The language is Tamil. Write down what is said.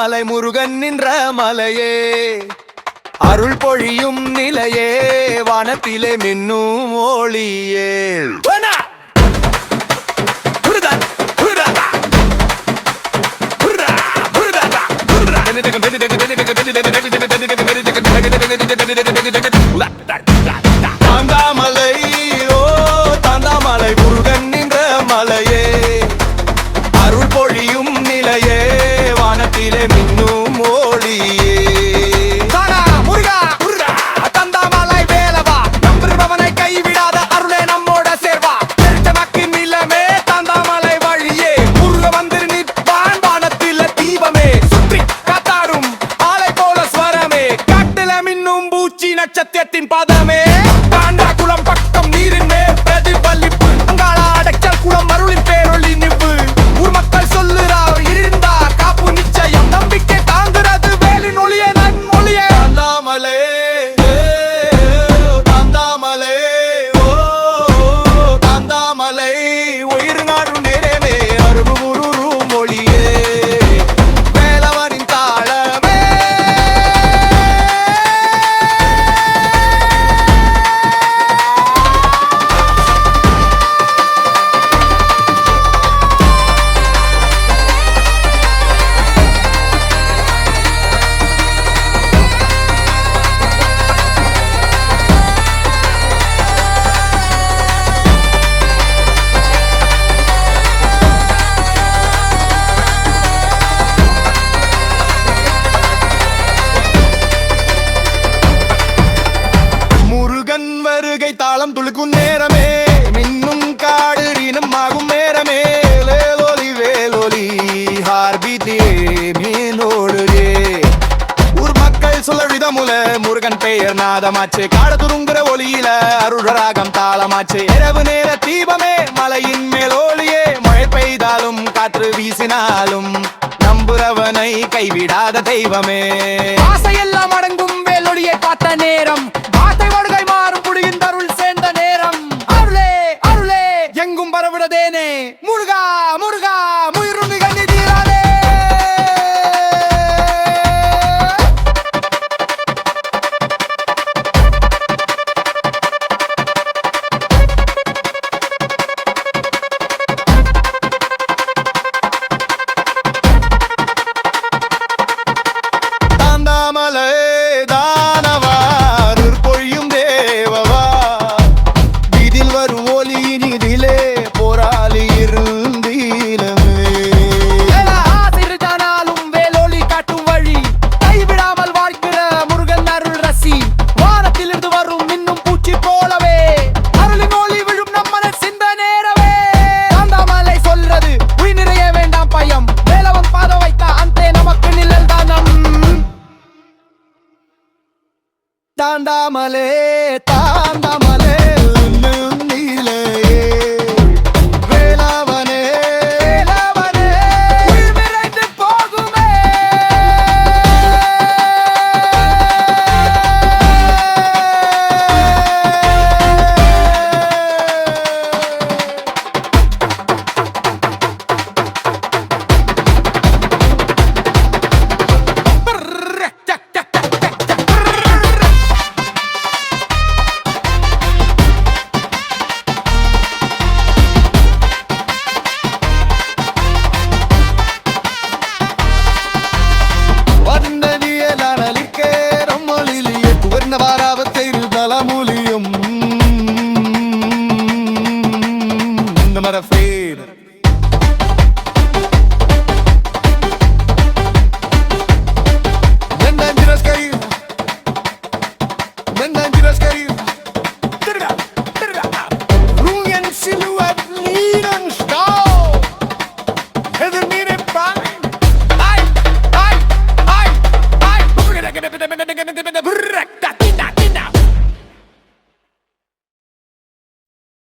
மலை முருகன் நின்ற மலையே, அருள் பொழியும் நிலையே, வானத்திலே மின்னும் ஒளியே. தாந்தாமலை, ஓ தாந்தாமலை முருகன் நின்ற மலையே, அருள் பொழியும் நிலையே, வானத்திலே மின்னும் ஒளியே. தந்தாமலை வேலவா, நம்புபவனை கைவிடாத அருளே நம்மோட சேர்வா. தெரிச்சமக்கு நிலமே தந்தாமலை வழியே, முருக வந்து நிற்பான் வானத்தில தீபமே. சுற்றி காத்தாடும் ஆலை போல ஸ்வரமே, காட்டுல மின்னும் பூச்சி நட்சத்திரத்தின் பதமே. பாண்டா குளம் பக்கம் நீரின் மேல் பிரதிபலிப்பு, அங்காள அடைச்சல் குளம் அருளின் பேரொளி நிப்பு. ஊர் மக்கள் சொல்லுறார் இருந்தா காப்பு நிச்சயம், நம்பிக்கை தாங்குறது வேலின் ஒளியே நன்மொழியே. தாந்தாமலை, தாந்தாமலை, ஓ தாந்தாமலை, உயிர் நாடும் நேரமே, அருகு உருரு மொழியே, வேலவனின் தாளமே. முருகன் வருகை தாளம் துளுக்கும் நேரமே, மின்னும் காடு ரீனம் ஆகும் நேரமே. லேலோலி வேலோலி ஹார்பிதே மீனோடுதே, ஊர் மக்கள் சொல்ல விதமுல முருகன் பெயர் நாதமாச்சு. காடு துருங்குற ஒளியில அருளராகம் தாளமாச்சு. இரவு நேர தீபமே, மலையின் மேல் ஒளியே, மழை பெய்தாலும் காற்று வீசினாலும் நம்புறவனை கைவிடாத தெய்வமே. ஆசையெல்லாம் அடங்கும் வேலொளியை பார்த்த நேரம், வார்த்தை வடுகை மாறும் புடியின் அருள் சேர்ந்த நேரம். அருளே அருளே எங்கும் பரவிடதேனே, முருகா முருகா முயிரும் மிக நிதிரானே. தாந்தாமலை தானவா, அருள் பொழியும் தேவவா, இதில் வரும் ஒளி நிதிலே போராளி இருந்தீலமே. ஆசிரிதானாலும் வேலொளி காட்டும் வழி, கைவிடாமல் வாழ்கிற முருகன் அருள் ரசி. வானத்திலிருந்து வரும் இன்னும் பூச்சி போலவே, அருளின் ஒளி விழும் நம்மன சிந்த நேரவே. தாந்தாமலை சொல்றது உயிர் நிறைய வேண்டாம் பயம், வேலவன் பாத வைத்தா அந்தே நமக்கு நிழல் தானம். தாந்தாமலே தாந்தாமலை.